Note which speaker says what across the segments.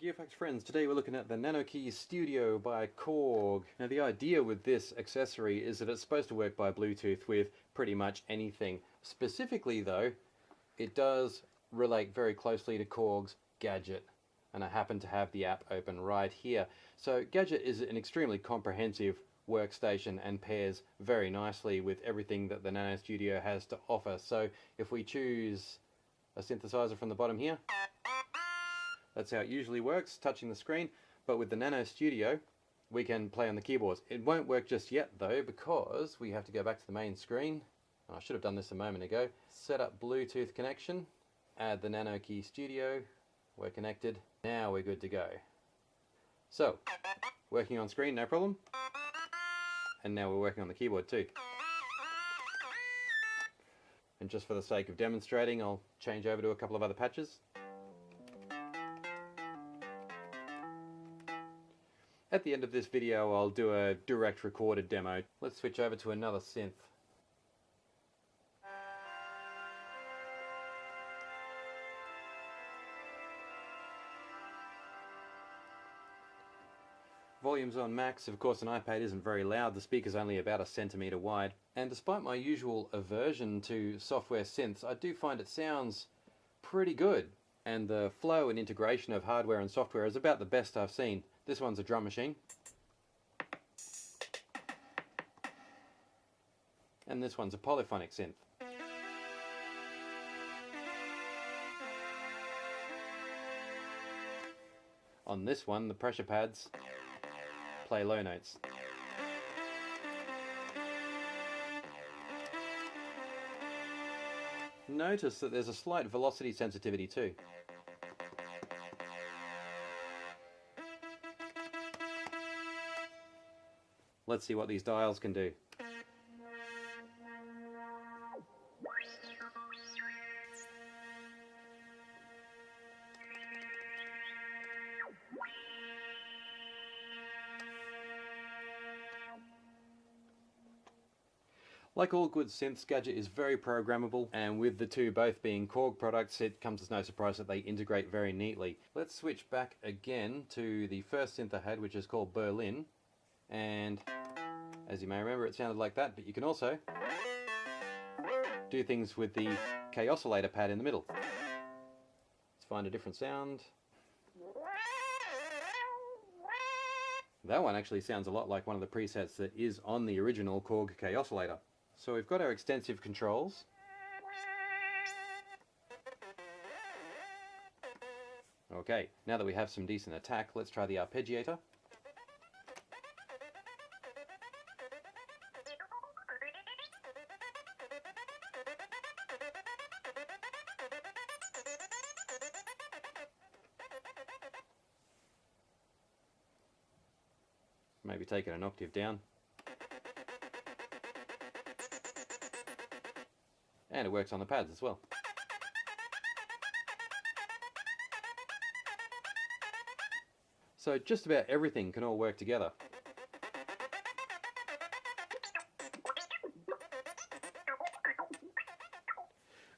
Speaker 1: Gearfax friends, today we're looking at the Nanokey Studio by Korg. Now the idea with this accessory is that it's supposed to work by Bluetooth with pretty much anything. Specifically though, it does relate very closely to Korg's Gadget, and I happen to have the app open right here. So Gadget is an extremely comprehensive workstation and pairs very nicely with everything that the Nano Studio has to offer. So if we choose a synthesizer from the bottom here, that's how it usually works, touching the screen. But with the Nano Studio, we can play on the keyboards. It won't work just yet though, because we have to go back to the main screen. I should have done this a moment ago. Set up Bluetooth connection, add the Nanokey Studio. We're connected. Now we're good to go. So, working on screen, no problem. And now we're working on the keyboard too. And just for the sake of demonstrating, I'll change over to a couple of other patches. At the end of this video, I'll do a direct recorded demo. Let's switch over to another synth. Volume's on max. Of course, an iPad isn't very loud. The speaker's only about 1 centimeter wide. And despite my usual aversion to software synths, I do find it sounds pretty good. And the flow and integration of hardware and software is about the best I've seen. This one's a drum machine. And this one's a polyphonic synth. On this one, the pressure pads play low notes. Notice that there's a slight velocity sensitivity too. Let's see what these dials can do. Like all good synths, Gadget is very programmable, and with the two both being Korg products, it comes as no surprise that they integrate very neatly. Let's switch back again to the first synth I had, which is called Berlin, and as you may remember, it sounded like that, but you can also do things with the K oscillator pad in the middle. Let's find a different sound. That one actually sounds a lot like one of the presets that is on the original Korg K oscillator. So we've got our extensive controls. Okay, now that we have some decent attack, let's try the arpeggiator. Maybe take it an octave down. And it works on the pads as well. So just about everything can all work together.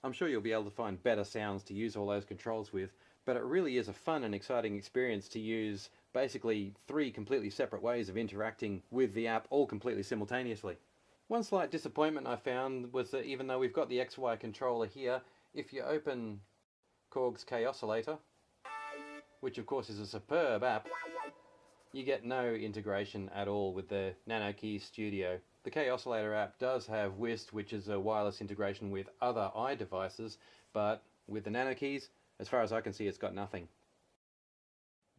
Speaker 1: I'm sure you'll be able to find better sounds to use all those controls with, but it really is a fun and exciting experience to use basically 3 completely separate ways of interacting with the app, all completely simultaneously. One slight disappointment I found was that even though we've got the XY controller here, if you open Korg's K oscillator, which of course is a superb app, you get no integration at all with the Nanokey Studio. The K oscillator app does have Whist, which is a wireless integration with other iDevices, but with the Nanokeys, as far as I can see, it's got nothing.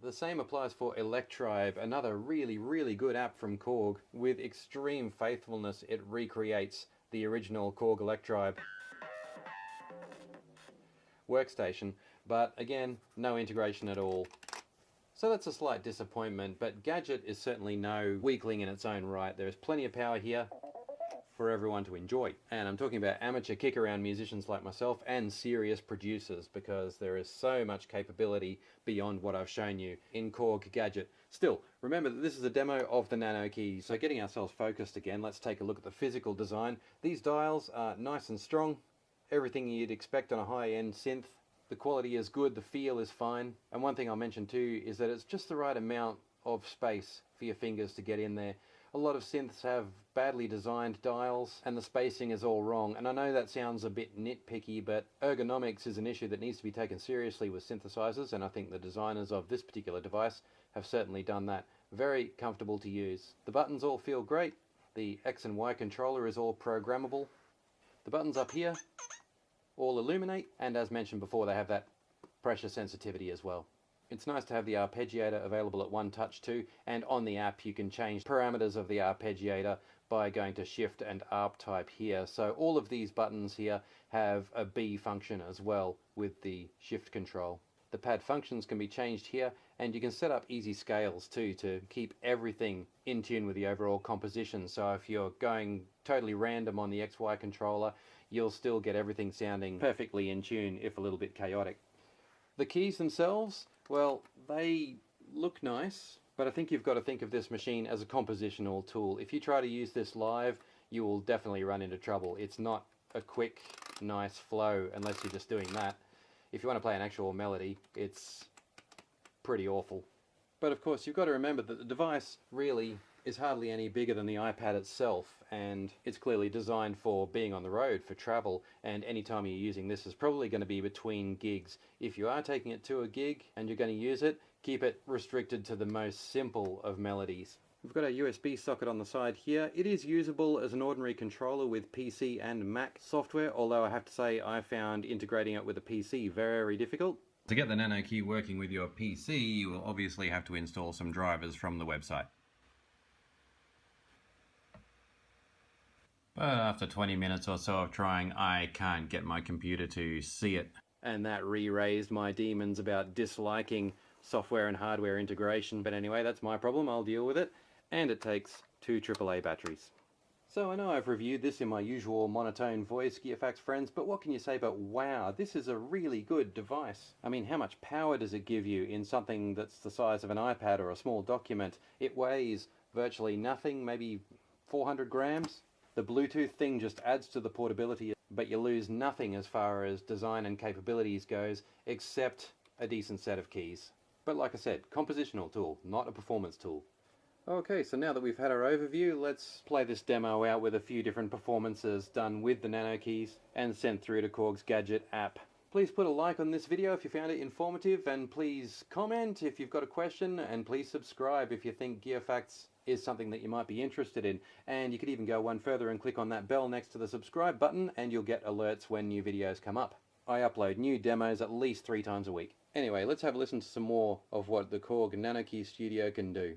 Speaker 1: The same applies for Electribe, another really good app from Korg. With extreme faithfulness, it recreates the original Korg Electribe workstation, but again, no integration at all. So that's a slight disappointment, but Gadget is certainly no weakling in its own right. There is plenty of power here for everyone to enjoy. And I'm talking about amateur kick-around musicians like myself and serious producers, because there is so much capability beyond what I've shown you in Korg Gadget. Still, remember that this is a demo of the Nanokey, so getting ourselves focused again, let's take a look at the physical design. These dials are nice and strong, everything you'd expect on a high-end synth. The quality is good, the feel is fine. And one thing I'll mention too is that it's just the right amount of space for your fingers to get in there. A lot of synths have badly designed dials and the spacing is all wrong. And I know that sounds a bit nitpicky, but ergonomics is an issue that needs to be taken seriously with synthesizers, and I think the designers of this particular device have certainly done that. Very comfortable to use. The buttons all feel great. The X and Y controller is all programmable. The buttons up here all illuminate, and as mentioned before, they have that pressure sensitivity as well. It's nice to have the arpeggiator available at one touch too, and on the app you can change parameters of the arpeggiator by going to shift and arp type here. So all of these buttons here have a B function as well with the shift control. The pad functions can be changed here, and you can set up easy scales too to keep everything in tune with the overall composition. So if you're going totally random on the XY controller, you'll still get everything sounding perfectly in tune, if a little bit chaotic. The keys themselves, well, they look nice, but I think you've got to think of this machine as a compositional tool. If you try to use this live, you will definitely run into trouble. It's not a quick, nice flow unless you're just doing that. If you want to play an actual melody, it's pretty awful. But of course, you've got to remember that the device really is hardly any bigger than the iPad itself, and it's clearly designed for being on the road, for travel, and any time you're using this is probably going to be between gigs. If you are taking it to a gig and you're going to use it, keep it restricted to the most simple of melodies. We've got a USB socket on the side here. It is usable as an ordinary controller with PC and Mac software, although I have to say I found integrating it with a PC very difficult. To get the Nanokey working with your PC, you will obviously have to install some drivers from the website. But after 20 minutes or so of trying, I can't get my computer to see it. And that re-raised my demons about disliking software and hardware integration. But anyway, that's my problem, I'll deal with it. And it takes 2 AAA batteries. So I know I've reviewed this in my usual monotone voice, Gearfax friends, but what can you say but wow, this is a really good device. I mean, how much power does it give you in something that's the size of an iPad or a small document? It weighs virtually nothing, maybe 400 grams. The Bluetooth thing just adds to the portability, but you lose nothing as far as design and capabilities goes, except a decent set of keys. But like I said, compositional tool, not a performance tool. Okay, so now that we've had our overview, let's play this demo out with a few different performances done with the Nanokeys and sent through to Korg's Gadget app. Please put a like on this video if you found it informative, and please comment if you've got a question, and please subscribe if you think Gearfax is something that you might be interested in. And you could even go one further and click on that bell next to the subscribe button and you'll get alerts when new videos come up. I upload new demos at least 3 times a week. Anyway, let's have a listen to some more of what the Korg Nanokey Studio can do.